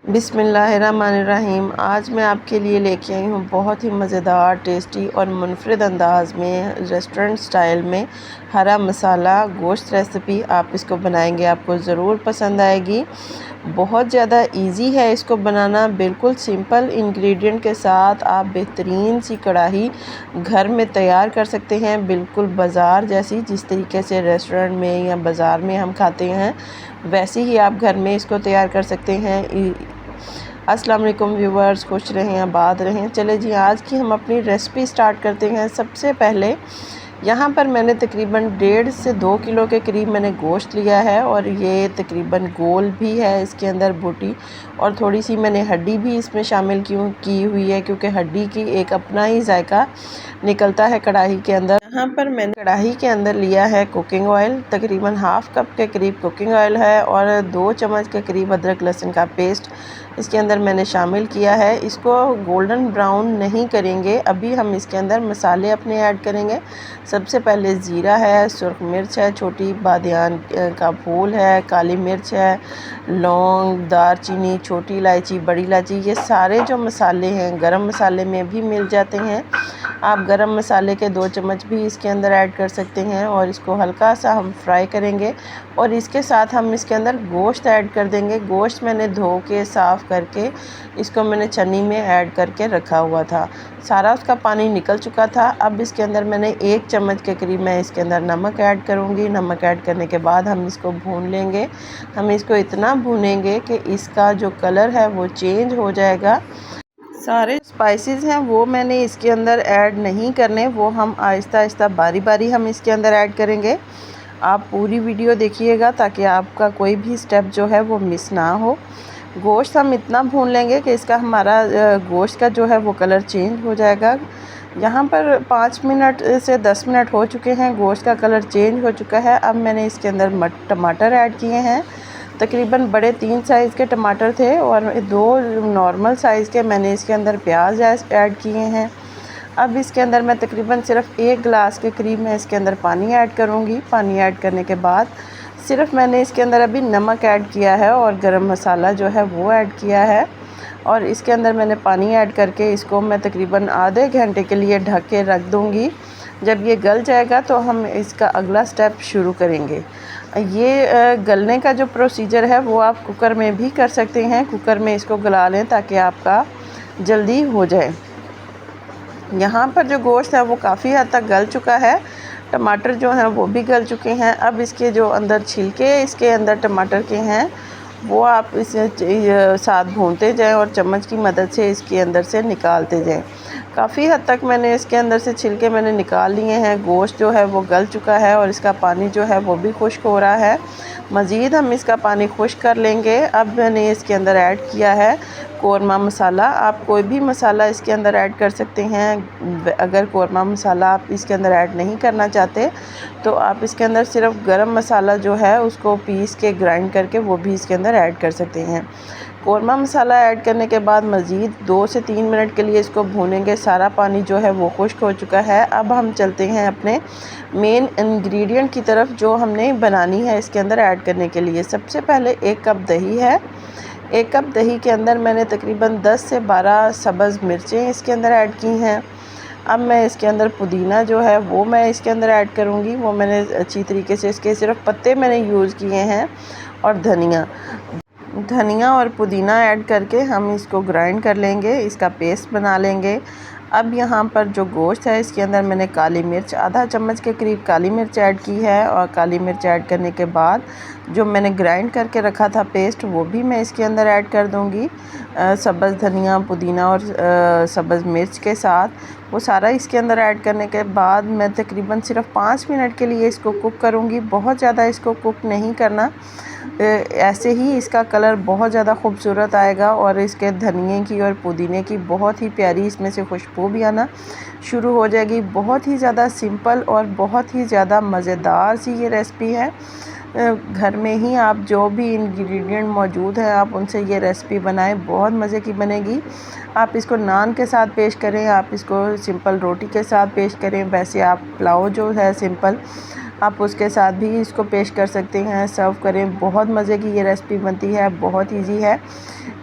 बिस्मिल्लाहिर्रहमानिर्रहीम। आज मैं आपके लिए लेके आई हूँ बहुत ही मज़ेदार, टेस्टी और मुनफरिद अंदाज़ में रेस्टोरेंट स्टाइल में हरा मसाला गोश्त रेसिपी। आप इसको बनाएंगे, आपको ज़रूर पसंद आएगी। बहुत ज़्यादा इजी है इसको बनाना, बिल्कुल सिंपल इंग्रेडिएंट के साथ आप बेहतरीन सी कढ़ाई घर में तैयार कर सकते हैं, बिल्कुल बाज़ार जैसी। जिस तरीके से रेस्टोरेंट में या बाज़ार में हम खाते हैं वैसे ही आप घर में इसको तैयार कर सकते हैं। अस्सलाम वालेकुम व्यूवर्स, खुश रहें, आबाद रहें। चले जी, आज की हम अपनी रेसिपी स्टार्ट करते हैं। सबसे पहले यहाँ पर मैंने तकरीबन 1.5 से 2 किलो के करीब मैंने गोश्त लिया है, और ये तकरीबन गोल भी है इसके अंदर बोटी, और थोड़ी सी मैंने हड्डी भी इसमें शामिल की हुई है, क्योंकि हड्डी की एक अपना ही जायका निकलता है कढ़ाई के अंदर। यहाँ पर मैंने कढ़ाई के अंदर लिया है कुकिंग ऑयल, तकरीबन हाफ़ कप के करीब कुकिंग ऑयल है, और 2 चम्मच के करीब अदरक लहसुन का पेस्ट इसके अंदर मैंने शामिल किया है। इसको गोल्डन ब्राउन नहीं करेंगे, अभी हम इसके अंदर मसाले अपने ऐड करेंगे। सबसे पहले ज़ीरा है, सुर्ख मिर्च है, छोटी बादियान का फूल है, काली मिर्च है, लौंग, दारचीनी, छोटी इलायची, बड़ी इलायची, ये सारे जो मसाले हैं गरम मसाले में भी मिल जाते हैं। आप गरम मसाले के 2 चम्मच भी इसके अंदर ऐड कर सकते हैं, और इसको हल्का सा हम फ्राई करेंगे। और इसके साथ हम इसके अंदर गोश्त ऐड कर देंगे। गोश्त मैंने धो के साफ़ करके इसको मैंने छन्नी में ऐड करके रखा हुआ था, सारा उसका पानी निकल चुका था। अब इसके अंदर मैंने 1 चम्मच के करीब मैं इसके अंदर नमक ऐड करूँगी। नमक ऐड करने के बाद हम इसको भून लेंगे। हम इसको इतना भूनेंगे कि इसका जो कलर है वो चेंज हो जाएगा। सारे स्पाइसेस हैं वो मैंने इसके अंदर ऐड नहीं करने, वो हम आहिस्ता आहिस्ता बारी बारी हम इसके अंदर ऐड करेंगे। आप पूरी वीडियो देखिएगा ताकि आपका कोई भी स्टेप जो है वो मिस ना हो। गोश्त हम इतना भून लेंगे कि इसका हमारा गोश्त का जो है वो कलर चेंज हो जाएगा। यहाँ पर 5 मिनट से 10 मिनट हो चुके हैं, गोश्त का कलर चेंज हो चुका है। अब मैंने इसके अंदर टमाटर ऐड किए हैं। तकरीबन बड़े 3 साइज़ के टमाटर थे, और 2 नॉर्मल साइज़ के मैंने इसके अंदर प्याज ऐड किए हैं। अब इसके अंदर मैं तकरीबन सिर्फ 1 गिलास के करीब मैं इसके अंदर पानी ऐड करूँगी। पानी ऐड करने के बाद सिर्फ मैंने इसके अंदर अभी नमक ऐड किया है और गरम मसाला जो है वो ऐड किया है, और इसके अंदर मैंने पानी ऐड करके इसको मैं तकरीबन आधे घंटे के लिए ढक के रख दूँगी। जब ये गल जाएगा तो हम इसका अगला स्टेप शुरू करेंगे। ये गलने का जो प्रोसीजर है वो आप कुकर में भी कर सकते हैं। कुकर में इसको गला लें ताकि आपका जल्दी हो जाए। यहाँ पर जो गोश्त है वो काफ़ी हद तक गल चुका है, टमाटर जो हैं वो भी गल चुके हैं। अब इसके जो अंदर छिलके इसके अंदर टमाटर के हैं वो आप इसे साथ भूनते जाएं, और चम्मच की मदद से इसके अंदर से निकालते जाएं। काफ़ी हद तक मैंने इसके अंदर से छिलके मैंने निकाल लिए हैं। गोश्त जो है वो गल चुका है, और इसका पानी जो है वो भी खुश्क हो रहा है। मज़ीद हम इसका पानी खुश्क कर लेंगे। अब मैंने इसके अंदर ऐड किया है कोरमा मसाला। आप कोई भी मसाला इसके अंदर ऐड कर सकते हैं। अगर कोरमा मसाला आप इसके अंदर ऐड नहीं करना चाहते तो आप इसके अंदर सिर्फ गरम मसाला जो है उसको पीस के ग्राइंड करके वो भी इसके अंदर ऐड कर सकते हैं। कोरमा मसाला ऐड करने के बाद मज़ीद 2 से 3 मिनट के लिए इसको भूनेंगे। सारा पानी जो है वो खुश्क हो चुका है। अब हम चलते हैं अपने मेन इंग्रेडिएंट की तरफ जो हमने बनानी है इसके अंदर ऐड करने के लिए। सबसे पहले 1 कप दही है। 1 कप दही के अंदर मैंने तकरीबन 10 से 12 सब्ज़ मिर्चें इसके अंदर ऐड की हैं। अब मैं इसके अंदर पुदीना जो है वो मैं इसके अंदर ऐड करूँगी। वो मैंने अच्छी तरीके से इसके सिर्फ पत्ते मैंने यूज़ किए हैं, और धनिया और पुदीना ऐड करके हम इसको ग्राइंड कर लेंगे, इसका पेस्ट बना लेंगे। अब यहाँ पर जो गोश्त है इसके अंदर मैंने काली मिर्च आधा चम्मच के करीब काली मिर्च ऐड की है, और काली मिर्च ऐड करने के बाद जो मैंने ग्राइंड करके रखा था पेस्ट वो भी मैं इसके अंदर ऐड कर दूँगी। सब्ज़ धनिया, पुदीना और सब्ज़ मिर्च के साथ वो सारा इसके अंदर ऐड करने के बाद मैं तकरीबन सिर्फ 5 मिनट के लिए इसको कुक करूँगी। बहुत ज़्यादा इसको कुक नहीं करना, ऐसे ही इसका कलर बहुत ज़्यादा खूबसूरत आएगा, और इसके धनिए की और पुदीने की बहुत ही प्यारी इसमें से खुशबू भी आना शुरू हो जाएगी। बहुत ही ज़्यादा सिंपल और बहुत ही ज़्यादा मज़ेदार सी ये रेसिपी है। घर में ही आप जो भी इंग्रेडिएंट मौजूद हैं आप उनसे ये रेसिपी बनाएं, बहुत मज़े की बनेगी। आप इसको नान के साथ पेश करें, आप इसको सिंपल रोटी के साथ पेश करें। वैसे आप पुलाव जो है सिंपल आप उसके साथ भी इसको पेश कर सकते हैं, सर्व करें। बहुत मज़े की ये रेसिपी बनती है, बहुत इजी है।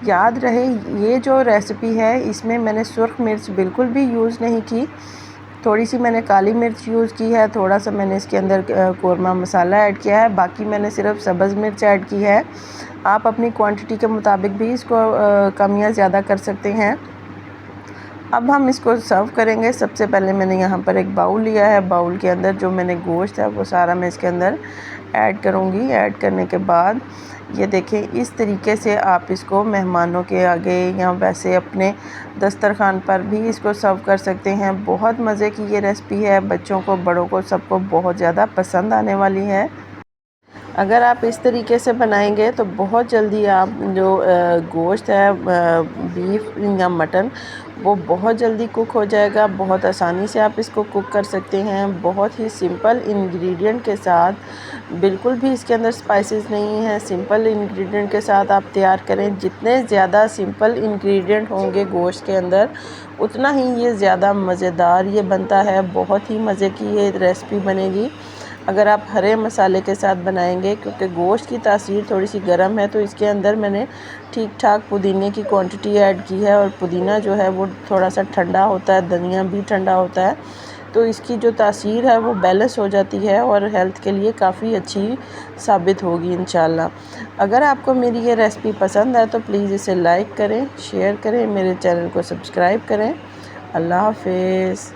याद रहे ये जो रेसिपी है इसमें मैंने सुर्ख मिर्च बिल्कुल भी यूज़ नहीं की, थोड़ी सी मैंने काली मिर्च यूज़ की है, थोड़ा सा मैंने इसके अंदर कोरमा मसाला ऐड किया है, बाकी मैंने सिर्फ सब्ज़ मिर्च ऐड की है। आप अपनी क्वांटिटी के मुताबिक भी इसको कम या ज़्यादा कर सकते हैं। अब हम इसको सर्व करेंगे। सबसे पहले मैंने यहाँ पर एक बाउल लिया है, बाउल के अंदर जो मैंने गोश्त है वो सारा मैं इसके अंदर ऐड करूँगी। ऐड करने के बाद ये देखें, इस तरीके से आप इसको मेहमानों के आगे या वैसे अपने दस्तरखान पर भी इसको सर्व कर सकते हैं। बहुत मज़े की ये रेसिपी है, बच्चों को बड़ों को सबको बहुत ज़्यादा पसंद आने वाली है। अगर आप इस तरीके से बनाएंगे तो बहुत जल्दी आप जो गोश्त है बीफ या मटन वो बहुत जल्दी कुक हो जाएगा। बहुत आसानी से आप इसको कुक कर सकते हैं, बहुत ही सिंपल इंग्रेडिएंट के साथ, बिल्कुल भी इसके अंदर स्पाइसेस नहीं है। सिंपल इंग्रेडिएंट के साथ आप तैयार करें। जितने ज़्यादा सिंपल इंग्रेडिएंट होंगे गोश्त के अंदर उतना ही ये ज़्यादा मज़ेदार ये बनता है। बहुत ही मज़े की ये रेसिपी बनेगी अगर आप हरे मसाले के साथ बनाएंगे, क्योंकि गोश्त की तासीर थोड़ी सी गर्म है तो इसके अंदर मैंने ठीक ठाक पुदीने की क्वांटिटी ऐड की है। और पुदीना जो है वो थोड़ा सा ठंडा होता है, धनिया भी ठंडा होता है, तो इसकी जो तासीर है वो बैलेंस हो जाती है और हेल्थ के लिए काफ़ी अच्छी साबित होगी इंशाल्लाह। अगर आपको मेरी ये रेसिपी पसंद है तो प्लीज़ इसे लाइक करें, शेयर करें, मेरे चैनल को सब्सक्राइब करें। अल्लाह हाफ़िज़।